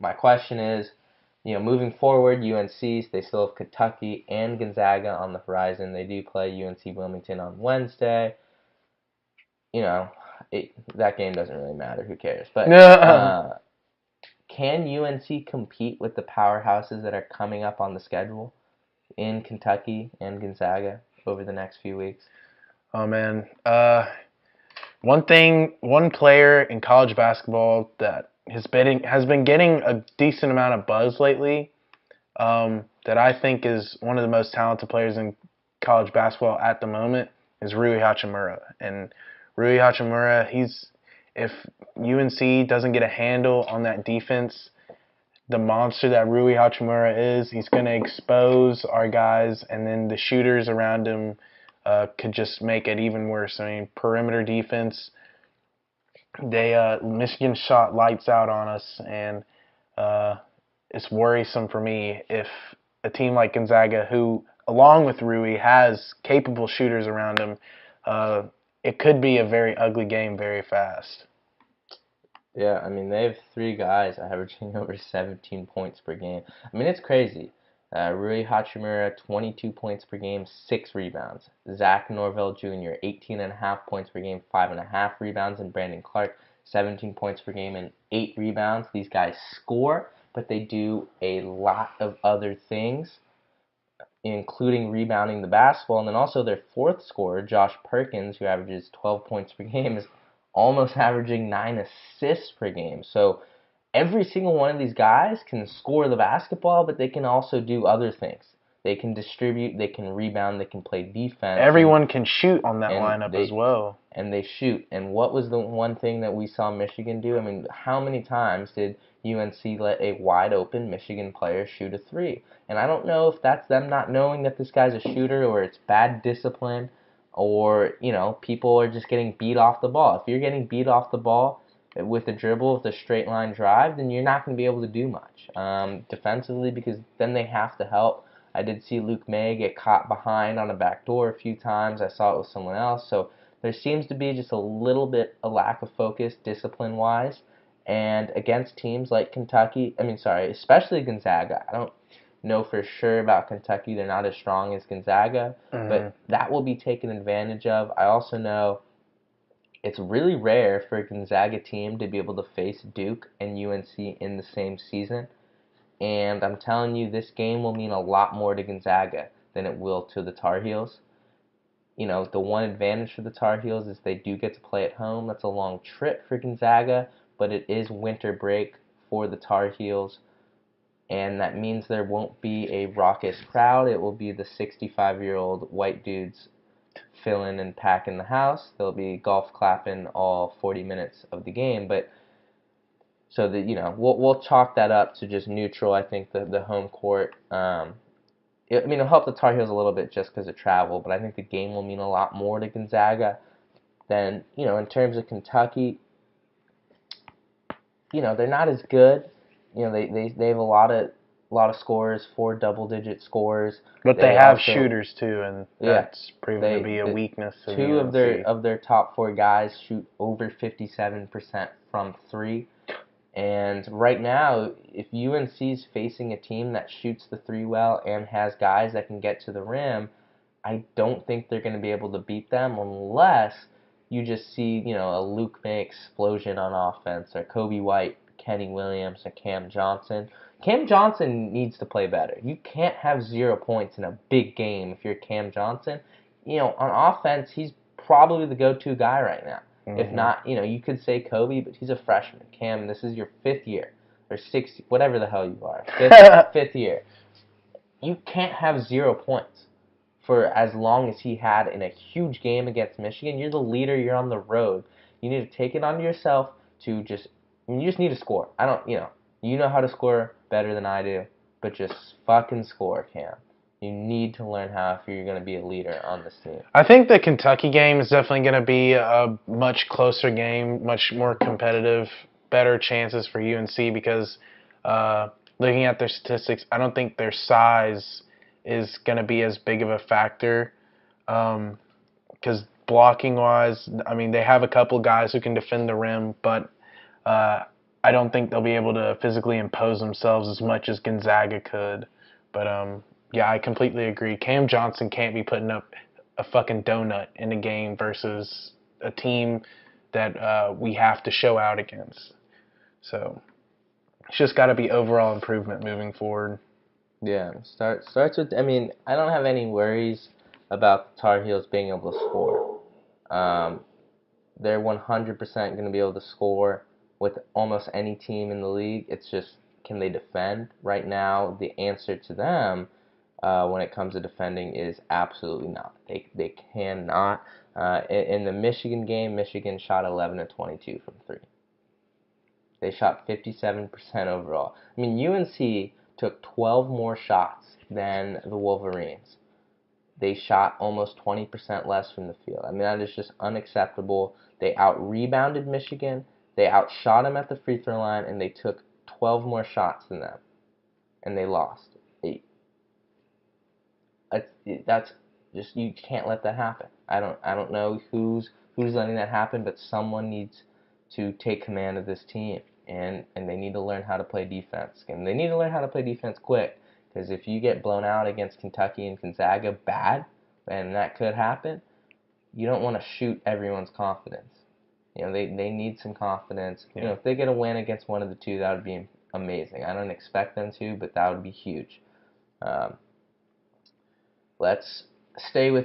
my question is, moving forward, UNC, they still have Kentucky and Gonzaga on the horizon. They do play UNC Wilmington on Wednesday. You know, that game doesn't really matter. Who cares? But can UNC compete with the powerhouses that are coming up on the schedule in Kentucky and Gonzaga over the next few weeks? Oh man, one player in college basketball that has been getting a decent amount of buzz lately, that I think is one of the most talented players in college basketball at the moment is Rui Hachimura. And Rui Hachimura, if UNC doesn't get a handle on that defense, the monster that Rui Hachimura is, he's going to expose our guys, and then the shooters around him could just make it even worse. I mean, perimeter defense, Michigan shot lights out on us, and it's worrisome for me if a team like Gonzaga, who, along with Rui, has capable shooters around him, it could be a very ugly game very fast. Yeah, I mean, they have three guys averaging over 17 points per game. I mean, it's crazy. Rui Hachimura, 22 points per game, 6 rebounds. Zach Norvell Jr., 18.5 points per game, 5.5 rebounds. And Brandon Clark, 17 points per game and 8 rebounds. These guys score, but they do a lot of other things, including rebounding the basketball. And then also their fourth scorer, Josh Perkins, who averages 12 points per game, is almost averaging 9 assists per game. So every single one of these guys can score the basketball, but they can also do other things. They can distribute, they can rebound, they can play defense. Everyone can shoot on that lineup as well. And they shoot. And what was the one thing that we saw Michigan do? I mean, how many times did UNC let a wide open Michigan player shoot a three? And I don't know if that's them not knowing that this guy's a shooter, or it's bad discipline, or, people are just getting beat off the ball. If you're getting beat off the ball with a dribble, with a straight line drive, then you're not going to be able to do much defensively, because then they have to help. I did see Luke May get caught behind on a backdoor a few times. I saw it with someone else. So there seems to be just a little bit a lack of focus discipline-wise. And against teams like Kentucky, especially Gonzaga. I don't know for sure about Kentucky. They're not as strong as Gonzaga, but that will be taken advantage of. I also know it's really rare for a Gonzaga team to be able to face Duke and UNC in the same season. And I'm telling you, this game will mean a lot more to Gonzaga than it will to the Tar Heels. The one advantage for the Tar Heels is they do get to play at home. That's a long trip for Gonzaga, but it is winter break for the Tar Heels. And that means there won't be a raucous crowd. It will be the 65-year-old white dudes filling and packing the house. They'll be golf clapping all 40 minutes of the game, but so that we'll chalk that up to just neutral. I think the home court. It'll help the Tar Heels a little bit just because of travel, but I think the game will mean a lot more to Gonzaga than in terms of Kentucky. They're not as good. They have a lot of scores, 4 double-digit scores. But they have shooters too, and that's proven to be a weakness. Two of their top 4 guys shoot over 57% from 3. And right now, if UNC is facing a team that shoots the 3 well and has guys that can get to the rim, I don't think they're going to be able to beat them unless you just see, a Luke May explosion on offense, or Kobe White, Kenny Williams, or Cam Johnson. Cam Johnson needs to play better. You can't have 0 points in a big game if you're Cam Johnson. On offense, he's probably the go-to guy right now. If not, you could say Kobe, but he's a freshman. Cam, this is your 5th year, or 6th, whatever the hell you are, 5th year. You can't have 0 points for as long as he had in a huge game against Michigan. You're the leader. You're on the road. You need to take it on yourself you just need to score. You know how to score better than I do, but just fucking score, Cam. You need to learn how if you're going to be a leader on this team. I think the Kentucky game is definitely going to be a much closer game, much more competitive, better chances for UNC because looking at their statistics, I don't think their size is going to be as big of a factor because blocking-wise, they have a couple guys who can defend the rim, but I don't think they'll be able to physically impose themselves as much as Gonzaga could. But yeah, I completely agree. Cam Johnson can't be putting up a fucking donut in a game versus a team that we have to show out against. So it's just got to be overall improvement moving forward. Yeah, starts with. I mean, I don't have any worries about the Tar Heels being able to score. Um, they're 100% going to be able to score with almost any team in the league. It's just, can they defend? Right now, the answer to them when it comes to defending is absolutely not. They cannot. In the Michigan game, Michigan shot 11 of 22 from three. They shot 57% overall. I mean, UNC took 12 more shots than the Wolverines. They shot almost 20% less from the field. I mean, that is just unacceptable. They out-rebounded Michigan. They outshot them at the free throw line, and they took 12 more shots than them, and they lost. That's just, you can't let that happen. I don't know who's letting that happen, but someone needs to take command of this team, and they need to learn how to play defense, and they need to learn how to play defense quick. Because if you get blown out against Kentucky and Gonzaga bad, and that could happen, you don't want to shoot everyone's confidence. You know, they need some confidence. Yeah. You know, if they get a win against one of the two, that would be amazing. I don't expect them to, but that would be huge. Let's stay with